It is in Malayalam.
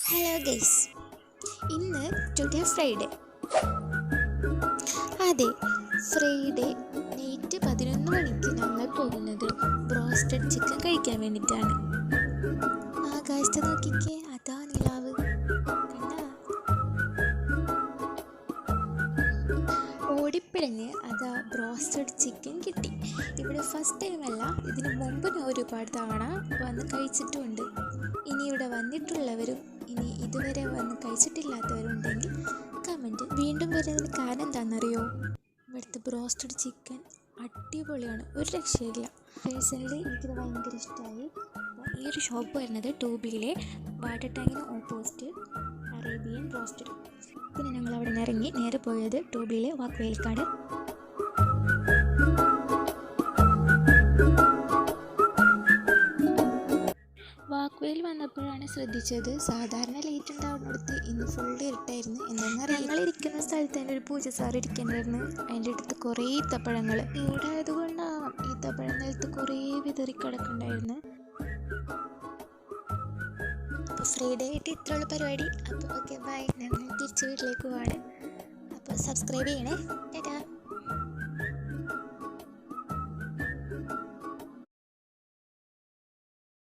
ഹലോ ഗൈസ്, ഇന്ന് ടുഡേ ഫ്രൈഡേ. അതെ, ഫ്രൈഡേ നൈറ്റ് 11 മണിക്ക് ഞങ്ങൾ പോകുന്നത് ബ്രോസ്റ്റഡ് ചിക്കൻ കഴിക്കാൻ വേണ്ടിയിട്ടാണ്. ആകാശത്ത് നോക്കിക്കേ, അതാ നിലാവ് കണ്ടാ. ഓടിപ്പിഴഞ്ഞ് അതാ ബ്രോസ്റ്റഡ് ചിക്കൻ കിട്ടി. ഇവിടെ ഫസ്റ്റ് ടൈമല്ല, ഇതിനു മുമ്പ് ഞാൻ ഒരുപാട് തവണ വന്ന് കഴിച്ചിട്ടുമുണ്ട്. ഇനി ഇവിടെ വന്നിട്ടുള്ളവരും ഇനി ഇതുവരെ വന്ന് കഴിച്ചിട്ടില്ലാത്തവരുണ്ടെങ്കിൽ കമൻറ്റ്. വീണ്ടും വരുന്നതിന് കാരണം എന്താണെന്നറിയോ? ഇവിടുത്തെ ബ്രോസ്റ്റഡ് ചിക്കൻ അടിപൊളിയാണ്, ഒരു രക്ഷയില്ല. പേഴ്സണലി എനിക്കിത് ഭയങ്കര ഇഷ്ടമായി. ഈ ഒരു ഷോപ്പ് വരുന്നത് ടൂബിയിലെ വാട്ടർ ടാങ്കിന് ഓപ്പോസിറ്റ് അറേബ്യൻ ബ്രോസ്റ്റഡ്. പിന്നെ ഞങ്ങൾ അവിടെ നിന്ന് ഇറങ്ങി നേരെ പോയത് ടൂബിയിലെ വാക്വേൽക്കാട്. വാക്വേയിൽ വന്നപ്പോഴാണ് ശ്രദ്ധിച്ചത്, സാധാരണ ലൈറ്റ് ഉണ്ടാവുന്നിടത്ത് ഇന്ന് ഫുൾ ഇരുട്ടായിരുന്നു. എന്താണെന്നറിയാം, ഞങ്ങളിരിക്കുന്ന സ്ഥലത്ത് തന്നെ ഒരു പൂജ സാർ ഇരിക്കുന്നുണ്ടായിരുന്നു. അതിൻ്റെ അടുത്ത് കുറേ ഈത്തപ്പഴങ്ങൾ. ചൂടായതുകൊണ്ടാണ് ഈത്തപ്പഴം നിലത്ത് കുറേ വിതറിക്കിടക്കുന്നുണ്ടായിരുന്നു. അപ്പോൾ ഫ്രൈഡേ ആയിട്ട് ഇത്രയുള്ള പരിപാടി. അപ്പോൾ ഓക്കെ, ബൈ. ഞങ്ങൾ തിരിച്ച് വീട്ടിലേക്ക് പോവാണ്. അപ്പോൾ സബ്സ്ക്രൈബ് ചെയ്യണേ. ടാറ്റാ.